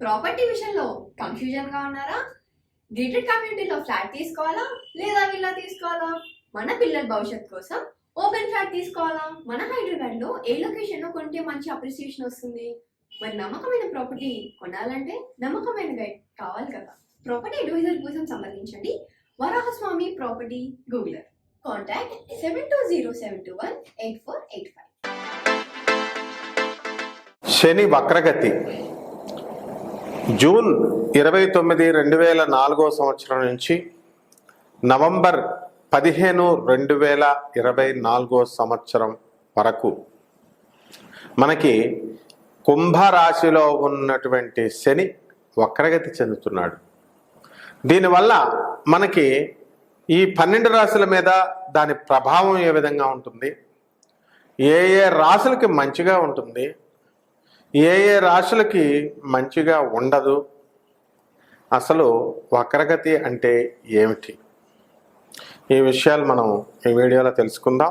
Property విషయంలో confusion గా ఉన్నారా? గేటెడ్ కమ్యూనిటీలో ఫ్లాట్ తీసుకోవాలా లేదా విల్లా తీసుకోవాలా? మన పిల్లల భవిష్యత్ కోసం ఓపెన్ ఫ్లాట్ తీసుకోవాలా? మన హైదరాబాద్ లో ఏ లొకేషన్ లో కొంటే మంచి అప్రిసియేషన్ వస్తుంది? మరి నమ్మకమైన ప్రాపర్టీ కొనాలంటే నమ్మకమైన గైడ్ కావాలి కదా. ప్రాపర్టీ అడ్వైజర్ కోసం సంబంధించండి వరాహస్వామి ప్రాపర్టీ గూగులర్. కాంటాక్ట్ 7207218485. శని వక్రగతి జూన్ 29, 2004 సంవత్సరం నుంచి నవంబర్ 15, 2024 సంవత్సరం వరకు మనకి కుంభరాశిలో ఉన్నటువంటి శని వక్రగతి చెందుతున్నాడు. దీనివల్ల మనకి ఈ 12 రాశుల మీద దాని ప్రభావం ఏ విధంగా ఉంటుంది, ఏ ఏ రాశులకి మంచిగా ఉంటుంది, ఏ ఏ రాశులకి మంచిగా ఉండదు, అసలు వక్రగతి అంటే ఏమిటి, ఈ విషయాలు మనం ఈ వీడియోలో తెలుసుకుందాం.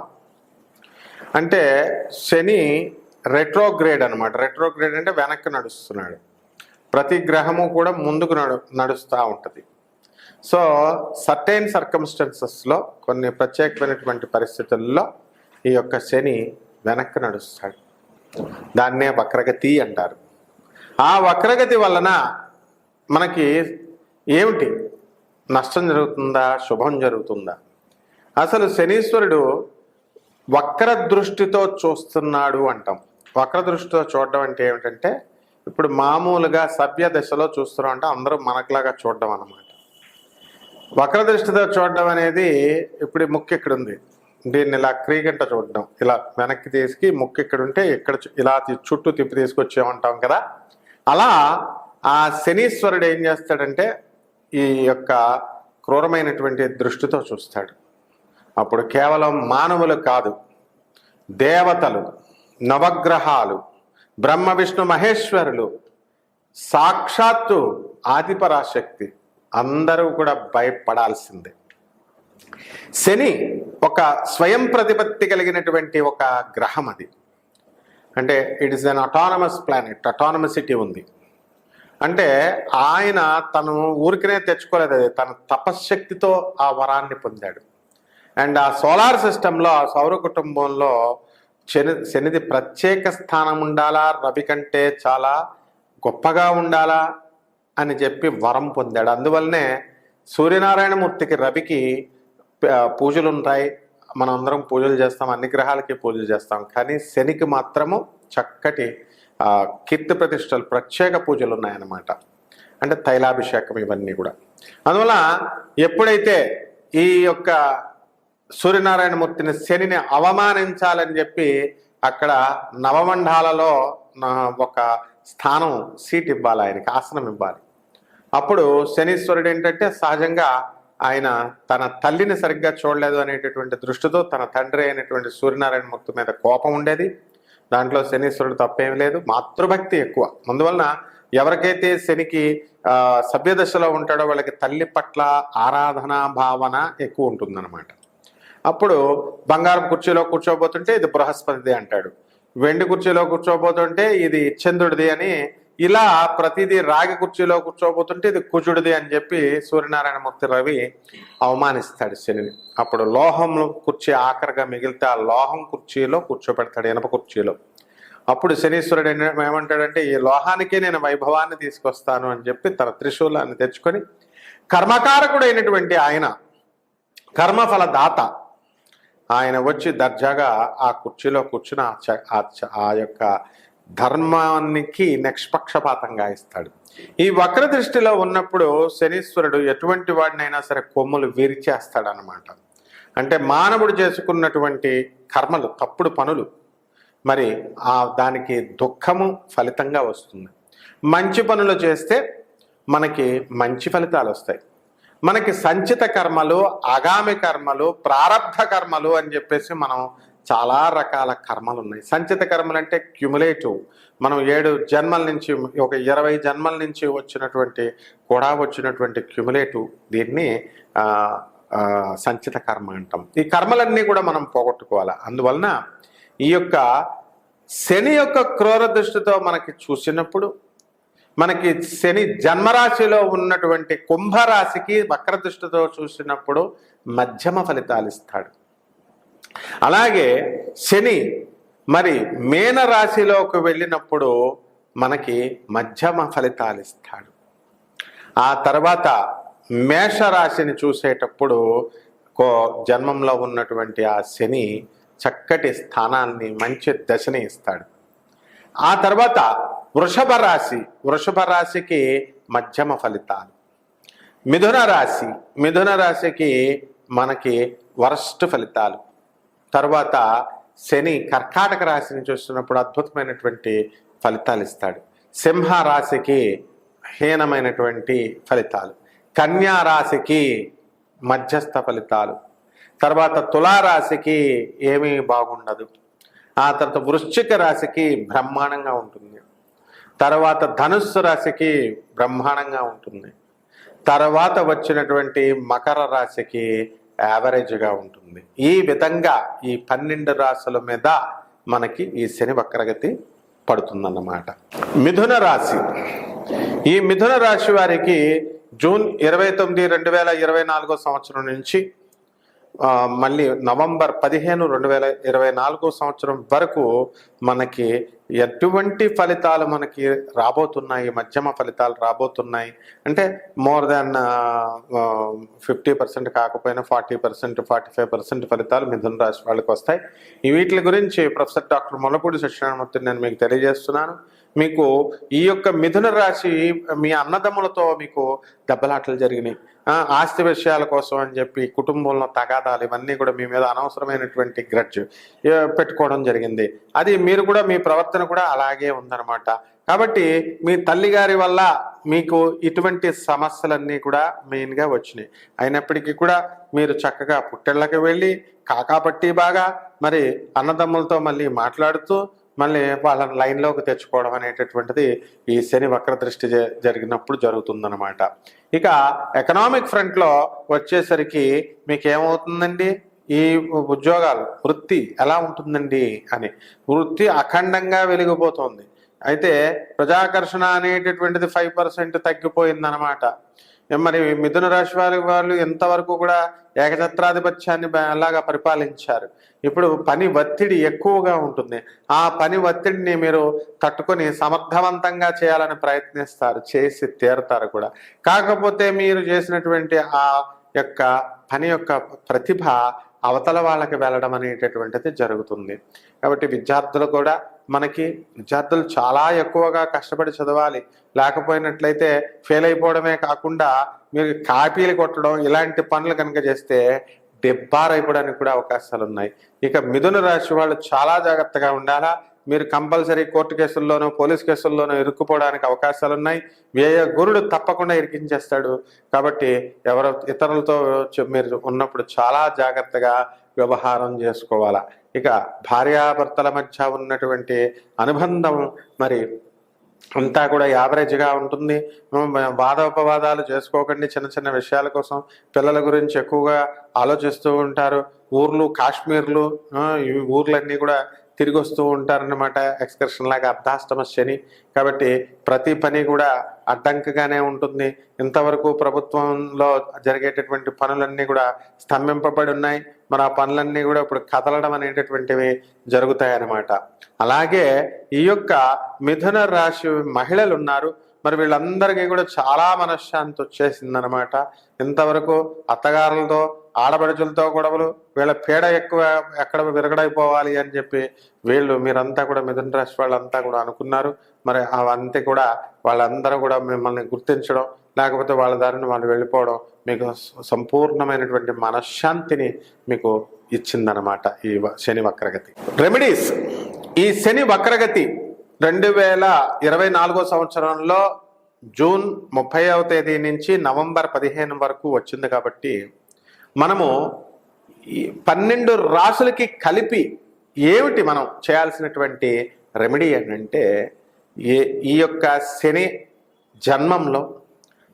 అంటే శని రెట్రోగ్రేడ్ అనమాట. రెట్రోగ్రేడ్ అంటే వెనక్కి నడుస్తున్నాడు. ప్రతి గ్రహము కూడా ముందుకు నడుస్తూ ఉంటుంది. సో సర్టైన్ సర్కమ్స్టెన్సెస్లో కొన్ని ప్రత్యేకమైనటువంటి పరిస్థితుల్లో ఈ యొక్క శని వెనక్కి నడుస్తాడు. దాన్నే వక్రగతి అంటారు. ఆ వక్రగతి వలన మనకి ఏమిటి నష్టం జరుగుతుందా, శుభం జరుగుతుందా? అసలు శనీశ్వరుడు వక్ర దృష్టితో చూస్తున్నాడు అంటాం. వక్ర దృష్టితో చూడడం అంటే ఏమిటంటే, ఇప్పుడు మామూలుగా సభ్య దశలో చూస్తున్నాం అంటే అందరూ మనకులాగా చూడడం అన్నమాట. వక్ర దృష్టితో చూడడం అనేది, ఇప్పుడు ముక్కు ఇక్కడ ఉంది, దీన్ని ఇలా క్రీగంట చూడడం, ఇలా వెనక్కి తీసుకు ముక్కు ఇక్కడ ఉంటే ఇక్కడ ఇలా చుట్టూ తిప్పి తీసుకొచ్చామంటాం కదా. అలా ఆ శనీశ్వరుడు ఏం చేస్తాడంటే ఈ యొక్క క్రూరమైనటువంటి దృష్టితో చూస్తాడు. అప్పుడు కేవలం మానవులు కాదు, దేవతలు, నవగ్రహాలు, బ్రహ్మ విష్ణు మహేశ్వరులు, సాక్షాత్తు ఆదిపరాశక్తి అందరూ కూడా భయపడాల్సిందే. శని ఒక స్వయం ప్రతిపత్తి కలిగినటువంటి ఒక గ్రహం. అది అంటే it is an autonomous planet, అటానమసిటీ ఉంది. అంటే ఆయన తను ఊరికనే తెచ్చుకోలేదు, అది తన తపశ్శక్తితో ఆ వరాన్ని పొందాడు. అండ్ ఆ సోలార్ సిస్టంలో, ఆ సౌర కుటుంబంలో శనిది ప్రత్యేక స్థానం ఉండాలా, రవి కంటే చాలా గొప్పగా ఉండాలా అని చెప్పి వరం పొందాడు. అందువల్లనే సూర్యనారాయణమూర్తికి, రవికి పూజలు ఉంటాయి. మనం అందరం పూజలు చేస్తాం, అన్ని గ్రహాలకి పూజలు చేస్తాం. కానీ శనికి మాత్రము చక్కటి కీర్తి ప్రతిష్టలు, ప్రత్యేక పూజలు ఉన్నాయన్నమాట. అంటే తైలాభిషేకం, ఇవన్నీ కూడా. అందువల్ల ఎప్పుడైతే ఈ యొక్క సూర్యనారాయణమూర్తిని, శనిని అవమానించాలని చెప్పి అక్కడ నవమండాలలో ఒక స్థానం, సీట్ ఇవ్వాలి, ఆయనకి ఆసనం ఇవ్వాలి. అప్పుడు శనీశ్వరుడు ఏంటంటే సహజంగా ఆయన తన తల్లిని సరిగ్గా చూడలేదు అనేటటువంటి దృష్టితో తన తండ్రి అయినటువంటి సూర్యనారాయణమూర్తి మీద కోపం ఉండేది. దాంట్లో శనీశ్వరుడు తప్పేం లేదు, మాతృభక్తి ఎక్కువ. అందువలన ఎవరికైతే శనికి సభ్యదశలో ఉంటాడో వాళ్ళకి తల్లి పట్ల ఆరాధనా భావన ఎక్కువ ఉంటుందన్నమాట. అప్పుడు బంగారం కుర్చీలో కూర్చోబోతుంటే ఇది బృహస్పతిది అంటాడు, వెండి కుర్చీలో కూర్చోబోతుంటే ఇది చంద్రుడిది అని, ఇలా ప్రతిదీ రాగి కుర్చీలో కూర్చోబోతుంటే ఇది కుజుడిది అని చెప్పి సూర్యనారాయణమూర్తి రవి అవమానిస్తాడు శనిని. అప్పుడు లోహం కుర్చీ ఆఖరిగా మిగిలితే ఆ లోహం కుర్చీలో కూర్చోబెడతాడు, ఇనప కుర్చీలో. అప్పుడు శనీశ్వరుడు ఏమంటాడంటే, ఈ లోహానికే నేను వైభవాన్ని తీసుకొస్తాను అని చెప్పి తన త్రిశూలాన్ని తెచ్చుకొని, కర్మకారకుడు అయినటువంటి ఆయన, కర్మఫలదాత ఆయన వచ్చి దర్జాగా ఆ కుర్చీలో కూర్చుని ఆ యొక్క ధర్మానికి నిష్పక్షపాతంగా ఇస్తాడు. ఈ వక్ర దృష్టిలో ఉన్నప్పుడు శనీశ్వరుడు ఎటువంటి వాడినైనా సరే కొమ్ములు విరిచేస్తాడనమాట. అంటే మానవుడు చేసుకున్నటువంటి కర్మలు, తప్పుడు పనులు, మరి దానికి దుఃఖము ఫలితంగా వస్తుంది. మంచి పనులు చేస్తే మనకి మంచి ఫలితాలు వస్తాయి. మనకి సంచిత కర్మలు, ఆగామి కర్మలు, ప్రారబ్ధ కర్మలు అని చెప్పేసి మనం చాలా రకాల కర్మలు ఉన్నాయి. సంచిత కర్మలు అంటే క్యుములేటివ్, మనం 7 జన్మల నుంచి, ఒక 20 జన్మల నుంచి వచ్చినటువంటి క్యుములేటివ్, దీన్ని సంచిత కర్మ అంటాం. ఈ కర్మలన్నీ కూడా మనం పోగొట్టుకోవాలి. అందువలన ఈ యొక్క శని యొక్క క్రూర దృష్టితో మనకి చూసినప్పుడు మనకి శని జన్మరాశిలో ఉన్నటువంటి కుంభరాశికి వక్రదృష్టితో చూసినప్పుడు మధ్యమ ఫలితాలు ఇస్తాడు. అలాగే శని మరి మేన రాశిలోకి వెళ్ళినప్పుడు మనకి మధ్యమ ఫలితాలు ఇస్తాడు. ఆ తర్వాత మేషరాశిని చూసేటప్పుడు జన్మంలో ఉన్నటువంటి ఆ శని చక్కటి స్థానాన్ని, మంచి దశని ఇస్తాడు. ఆ తర్వాత వృషభ రాశికి మధ్యమ ఫలితాలు. మిథున రాశికి మనకి వరస్ట్ ఫలితాలు. తర్వాత శని కర్కాటక రాశిని చూస్తున్నప్పుడు అద్భుతమైనటువంటి ఫలితాలు ఇస్తాడు. సింహ రాశికి హీనమైనటువంటి ఫలితాలు. కన్యా రాశికి మధ్యస్థ ఫలితాలు. తర్వాత తులారాశికి ఏమీ బాగుండదు. ఆ తర్వాత వృశ్చిక రాశికి బ్రహ్మాండంగా ఉంటుంది. తర్వాత ధనుస్సు రాశికి బ్రహ్మాండంగా ఉంటుంది. తర్వాత వచ్చినటువంటి మకర రాశికి యావరేజ్గా ఉంటుంది. ఈ విధంగా ఈ 12 రాశుల మీద మనకి ఈ శని వక్రగతి పడుతుందన్నమాట. ఈ మిథున రాశి వారికి జూన్ 29, 2024 సంవత్సరం నుంచి మళ్ళీ నవంబర్ 15, 2024 సంవత్సరం వరకు మనకి ఎటువంటి ఫలితాలు మనకి రాబోతున్నాయి, మధ్యమ ఫలితాలు రాబోతున్నాయి. అంటే మోర్ దాన్ 50% కాకపోయినా 40%, 45% ఫలితాలు మిథున రాశి వాళ్ళకి వస్తాయి. వీటి గురించి ప్రొఫెసర్ డాక్టర్ ముల్లపూడి సత్యనారాయణమూర్తి నేను మీకు తెలియజేస్తున్నాను. మీకు ఈ యొక్క మిథున రాశి మీ అన్నదమ్ములతో మీకు దెబ్బలాటలు జరిగినాయి, ఆస్తి విషయాల కోసం అని చెప్పి కుటుంబంలో తగాదాలు, ఇవన్నీ కూడా మీ మీద అనవసరమైనటువంటి గ్రడ్జ్ పెట్టుకోవడం జరిగింది. అది మీరు కూడా మీ ప్రవర్తన కూడా అలాగే ఉందన్నమాట. కాబట్టి మీ తల్లిగారి వల్ల మీకు ఇటువంటి సమస్యలన్నీ కూడా మెయిన్గా వచ్చినాయి. అయినప్పటికీ కూడా మీరు చక్కగా పుట్టెళ్ళకి వెళ్ళి కాకాపట్టి బాగా మరి అన్నదమ్ములతో మళ్ళీ మాట్లాడుతూ మళ్ళీ వాళ్ళని లైన్లోకి తెచ్చుకోవడం అనేటటువంటిది ఈ శని వక్రదృష్టి జరిగినప్పుడు జరుగుతుందన్నమాట. ఇక ఎకనామిక్ ఫ్రంట్లో వచ్చేసరికి మీకు ఏమవుతుందండి, ఈ ఉద్యోగాలు, వృత్తి ఎలా ఉంటుందండి అని. వృత్తి అఖండంగా వెలిగిపోతుంది. అయితే ప్రజాకర్షణ అనేటటువంటిది 5% తగ్గిపోయిందనమాట. మరి మిథున రాశి వాళ్ళు ఎంతవరకు కూడా ఏకఛత్రాధిపత్యాన్ని అలాగా పరిపాలించారు. ఇప్పుడు పని ఒత్తిడి ఎక్కువగా ఉంటుంది. ఆ పని ఒత్తిడిని మీరు తట్టుకొని సమర్థవంతంగా చేయాలని ప్రయత్నిస్తారు, చేసి తీరుతారు కూడా. కాకపోతే మీరు చేసినటువంటి ఆ యొక్క పని యొక్క ప్రతిభ అవతల వాళ్ళకి వెళ్ళడం అనేటటువంటిది జరుగుతుంది. కాబట్టి విద్యార్థులు చాలా ఎక్కువగా కష్టపడి చదవాలి. లేకపోయినట్లయితే ఫెయిల్ అయిపోవడమే కాకుండా మీరు కాపీలు కొట్టడం ఇలాంటి పనులు కనుక చేస్తే అయిపోవడానికి కూడా అవకాశాలు ఉన్నాయి. ఇక మిథున రాశి వాళ్ళు చాలా జాగ్రత్తగా ఉండాలా. మీరు కంపల్సరీ కోర్టు కేసుల్లోనూ పోలీస్ కేసుల్లోనూ ఇరుక్కుపోవడానికి అవకాశాలు ఉన్నాయి. వ్యయ గురుడు తప్పకుండా ఇరికించేస్తాడు. కాబట్టి ఇతరులతో మీరు ఉన్నప్పుడు చాలా జాగ్రత్తగా వ్యవహారం చేసుకోవాలా. ఇక భార్యాభర్తల మధ్య ఉన్నటువంటి అనుబంధం మరి అంతా కూడా యావరేజ్గా ఉంటుంది. వాదోపవాదాలు చేసుకోకండి. చిన్న చిన్న విషయాల కోసం పిల్లల గురించి ఎక్కువగా ఆలోచిస్తూ ఉంటారు. కాశ్మీర్లు ఈ ఊర్లన్నీ కూడా తిరిగి వస్తూ ఉంటారన్నమాట. ఎక్స్కర్షన్ లాగా అర్ధాష్టమ శని. కాబట్టి ప్రతి పని కూడా అడ్డంకిగానే ఉంటుంది. ఇంతవరకు ప్రభుత్వంలో జరిగేటటువంటి పనులన్నీ కూడా స్తంభింపబడి ఉన్నాయి. మరి ఆ పనులన్నీ కూడా ఇప్పుడు కదలడం అనేటటువంటివి జరుగుతాయి అన్నమాట. అలాగే ఈ యొక్క మిథున రాశి మహిళలు ఉన్నారు. మరి వీళ్ళందరికీ కూడా చాలా మనశ్శాంతి వచ్చేసిందనమాట. ఇంతవరకు అత్తగారులతో ఆడపడుచులతో గొడవలు, వీళ్ళ పీడ ఎక్కువ ఎక్కడ విరగడైపోవాలి అని చెప్పి మీరంతా కూడా మిథున రాశి వాళ్ళంతా కూడా అనుకున్నారు. మరి అవంతా కూడా వాళ్ళందరూ కూడా మిమ్మల్ని గుర్తించడం, లేకపోతే వాళ్ళ దారిని వాళ్ళు వెళ్ళిపోవడం మీకు సంపూర్ణమైనటువంటి మనశ్శాంతిని మీకు ఇచ్చిందనమాట ఈ శని వక్రగతి. రెమెడీస్. ఈ శని వక్రగతి 2024 సంవత్సరంలో జూన్ 30వ తేదీ నుంచి నవంబర్ 15 వరకు వచ్చింది. కాబట్టి మనము ఈ 12 రాసులకి కలిపి ఏమిటి మనం చేయాల్సినటువంటి రెమెడీ ఏంటంటే, ఈ యొక్క శని జన్మంలో,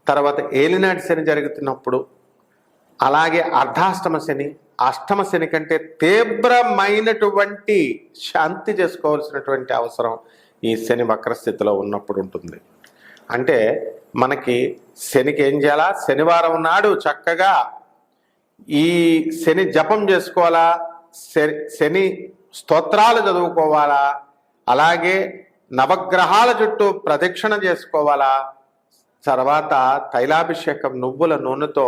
తర్వాత ఏలినాటి శని జరుగుతున్నప్పుడు, అలాగే అర్ధాష్టమ శని, అష్టమ శని కంటే తీవ్రమైనటువంటి శాంతి చేసుకోవాల్సినటువంటి అవసరం ఈ శని వక్రస్థితిలో ఉన్నప్పుడు ఉంటుంది. అంటే మనకి శనికి ఏం చేయాలా, శనివారం నాడు చక్కగా ఈ శని జపం చేసుకోవాలా, శని స్తోత్రాలు చదువుకోవాలా, అలాగే నవగ్రహాల చుట్టూ ప్రదక్షిణ చేసుకోవాలా, తర్వాత తైలాభిషేకం నువ్వుల నూనెతో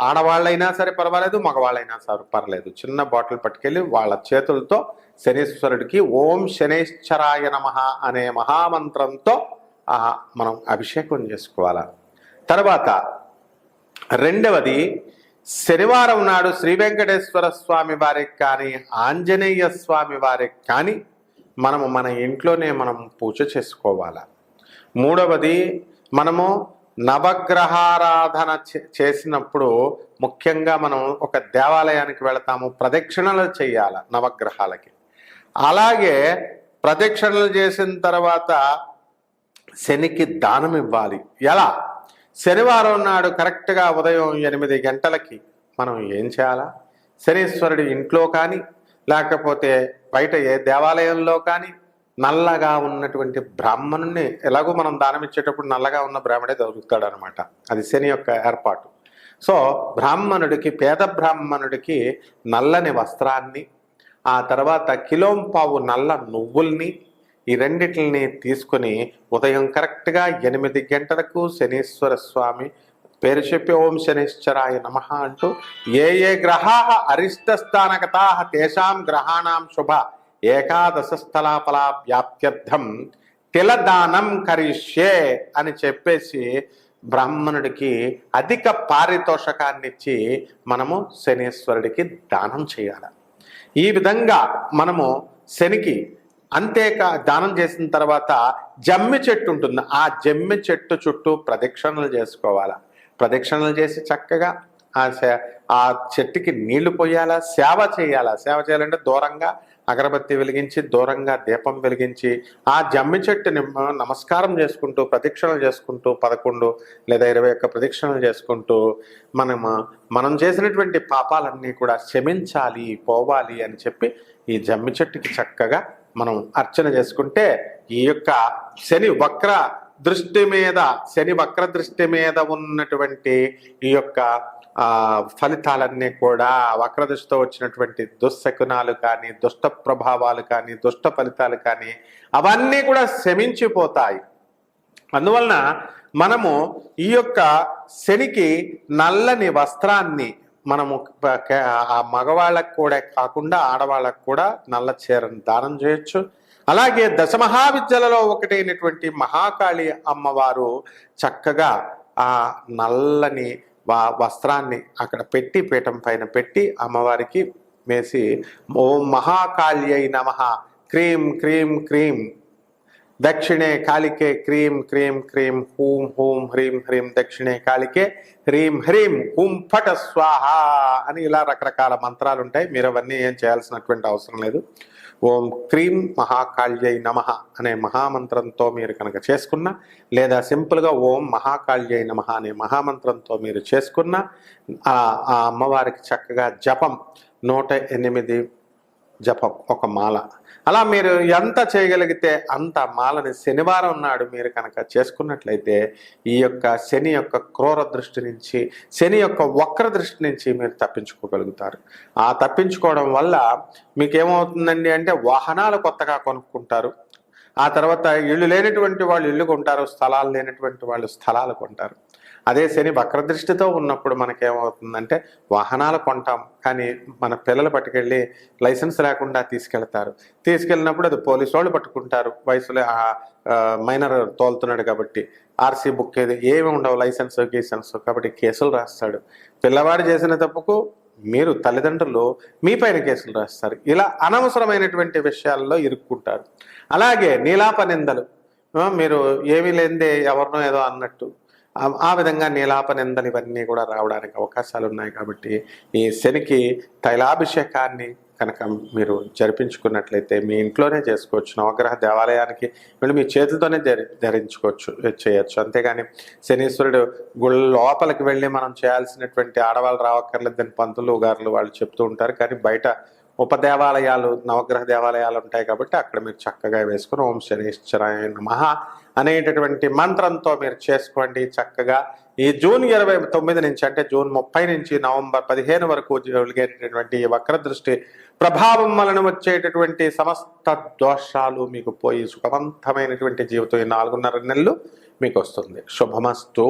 ఆడవాళ్ళైనా సరే పర్వాలేదు, మగవాళ్ళైనా సరే పర్లేదు, చిన్న బాటిల్ పట్టుకెళ్ళి వాళ్ళ చేతులతో శనీశ్వరుడికి ఓం శనైశ్చరాయ నమః అనే మహామంత్రంతో మనం అభిషేకం చేసుకోవాలా. తర్వాత రెండవది, శనివారం నాడు శ్రీ వెంకటేశ్వర స్వామి వారికి కానీ ఆంజనేయ స్వామి వారికి కానీ మనము మన ఇంట్లోనే మనం పూజ చేసుకోవాలా. మూడవది, మనము నవగ్రహారాధన చేసినప్పుడు ముఖ్యంగా మనం ఒక దేవాలయానికి వెళతాము, ప్రదక్షిణలు చేయాలి నవగ్రహాలకి. అలాగే ప్రదక్షిణలు చేసిన తర్వాత శనికి దానం ఇవ్వాలి. ఎలా? శనివారం నాడు కరెక్ట్గా ఉదయం 8 గంటలకి మనం ఏం చేయాలా, శనీశ్వరుడి ఇంట్లో కానీ లేకపోతే బయట ఏ దేవాలయంలో కానీ నల్లగా ఉన్నటువంటి బ్రాహ్మణుని, ఎలాగో మనం దానం ఇచ్చేటప్పుడు నల్లగా ఉన్న బ్రాహ్మణే దొరుకుతాడు అనమాట, అది శని యొక్క ఏర్పాటు. సో బ్రాహ్మణుడికి, పేద బ్రాహ్మణుడికి నల్లని వస్త్రాన్ని, ఆ తర్వాత కిలోంపావు నల్ల నువ్వుల్ని, ఈ రెండిటిని తీసుకొని ఉదయం కరెక్ట్గా 8 గంటలకు శనీశ్వర స్వామి పేరు చెప్పి ఓం శనైశ్చరాయ నమః అంటూ ఏ ఏ గ్రహాః అరిష్టస్థానగతాః తేషాం గ్రహాణాం శుభ ఏకాదశ స్థలాఫలా వ్యాప్త్యర్థం తిలదానం కరిష్యే అని చెప్పేసి బ్రాహ్మణుడికి అధిక పారితోషకాన్ని ఇచ్చి మనము శనీశ్వరుడికి దానం చేయాలి. ఈ విధంగా మనము శనికి దానం చేసిన తర్వాత జమ్మి చెట్టు ఉంటుంది, ఆ జమ్మి చెట్టు చుట్టూ ప్రదక్షిణలు చేసుకోవాలా. ప్రదక్షిణలు చేసి చక్కగా ఆ చెట్టుకి నీళ్లు పోయాలా, సేవ చేయాలా. సేవ చేయాలంటే దూరంగా అగరబత్తి వెలిగించి, దూరంగా దీపం వెలిగించి, ఆ జమ్మి చెట్టుని నమస్కారం చేసుకుంటూ ప్రదక్షిణలు చేసుకుంటూ 11 లేదా 21 ప్రదక్షిణలు చేసుకుంటూ మనం చేసినటువంటి పాపాలన్నీ కూడా క్షమించాలి, పోవాలి అని చెప్పి ఈ జమ్మి చెట్టుకి చక్కగా మనం అర్చన చేసుకుంటే ఈ యొక్క శని వక్ర దృష్టి మీద ఉన్నటువంటి ఈ యొక్క ఫలితాలన్నీ కూడా, వక్ర దృష్టితో వచ్చినటువంటి దుశ్శకునాలు కానీ, దుష్ట ప్రభావాలు కానీ, దుష్ట ఫలితాలు కానీ అవన్నీ కూడా శమించిపోతాయి. అందువలన మనము ఈ యొక్క శనికి నల్లని వస్త్రాన్ని మనము ఆ మగవాళ్ళకు కూడా కాకుండా ఆడవాళ్ళకు కూడా నల్ల చీరను దానం చేయొచ్చు. అలాగే దశమహావిద్యలలో ఒకటైనటువంటి మహాకాళి అమ్మవారు చక్కగా ఆ నల్లని వస్త్రాన్ని అక్కడ పెట్టి, పీఠం పైన పెట్టి అమ్మవారికి వేసి ఓం మహాకాళ్యై నమః క్రీం క్రీం క్రీం దక్షిణే కాళికే క్రీం క్రీం క్రీం హూం హూం హ్రీం హ్రీం దక్షిణే కాళికే హ్రీం హ్రీం హూం ఫట స్వాహ అని ఇలా రకరకాల మంత్రాలు ఉంటాయి. మీరు అవన్నీ ఏం చేయాల్సినటువంటి అవసరం లేదు. ఓం క్రీం మహాకాళ్యై నమః అనే మహామంత్రంతో మీరు కనుక చేసుకున్నా, లేదా సింపుల్గా ఓం మహాకాళ్యై నమః అనే మహామంత్రంతో మీరు చేసుకున్నా ఆ అమ్మవారికి చక్కగా జపం 108 జపం, ఒక మాల, అలా మీరు ఎంత చేయగలిగితే అంత మాలని శనివారం నాడు మీరు కనుక చేసుకున్నట్లయితే ఈ యొక్క శని యొక్క క్రూర దృష్టి నుంచి, శని యొక్క వక్ర దృష్టి నుంచి మీరు తప్పించుకోగలుగుతారు. ఆ తప్పించుకోవడం వల్ల మీకేమవుతుందండి అంటే వాహనాలు కొత్తగా కొనుక్కుంటారు, ఆ తర్వాత ఇల్లు లేనటువంటి వాళ్ళు ఇల్లు కొంటారు, స్థలాలు లేనటువంటి వాళ్ళు స్థలాలు కొంటారు. అదే శని వక్రదృష్టితో ఉన్నప్పుడు మనకేమవుతుందంటే వాహనాలు కొంటాం, కానీ మన పిల్లలు పట్టుకెళ్ళి లైసెన్స్ లేకుండా తీసుకెళ్ళినప్పుడు అది పోలీసు వాళ్ళు పట్టుకుంటారు. వయసులో మైనర్ తోలుతున్నాడు కాబట్టి ఆర్సీ బుక్ ఏమి ఉండవు, లైసెన్స్ గీసెన్స్, కాబట్టి కేసులు రాస్తాడు. పిల్లవాడు చేసిన తప్పుకు మీరు తల్లిదండ్రులు మీ పైన కేసులు రాస్తారు. ఇలా అనవసరమైనటువంటి విషయాల్లో ఇరుక్కుంటారు. అలాగే నీలాప నిందలు, మీరు ఏమీ లేనిదే ఎవరినో ఏదో అన్నట్టు, ఆ విధంగా నీలాప నిందలు ఇవన్నీ కూడా రావడానికి అవకాశాలు ఉన్నాయి. కాబట్టి ఈ శనికి తైలాభిషేకాన్ని కనుక మీరు జరిపించుకున్నట్లయితే మీ ఇంట్లోనే చేసుకోవచ్చు. నవగ్రహ దేవాలయానికి వెళ్ళి మీ చేతులతోనే చేయొచ్చు. అంతేగాని శనీశ్వరుడు గుళ్ళ లోపలికి వెళ్ళి మనం చేయాల్సినటువంటి ఆడవాళ్ళు రావక్కర్లేదు, దాని పంతులు గారులు వాళ్ళు చెప్తూ ఉంటారు. కానీ బయట ఉపదేవాలయాలు, నవగ్రహ దేవాలయాలు ఉంటాయి కాబట్టి అక్కడ మీరు చక్కగా వేసుకుని ఓం శనీశ్వరాయ నమః అనేటటువంటి మంత్రంతో మీరు చేసుకోండి. చక్కగా ఈ జూన్ 29 నుంచి అంటే జూన్ 30 నుంచి నవంబర్ 15 వరకు జరిగేటటువంటి ఈ వక్ర దృష్టి ప్రభావం వలన వచ్చేటటువంటి సమస్త దోషాలు మీకు పోయి సుఖవంతమైనటువంటి జీవితం ఈ 4.5 నెలలు మీకు వస్తుంది. శుభమస్తు.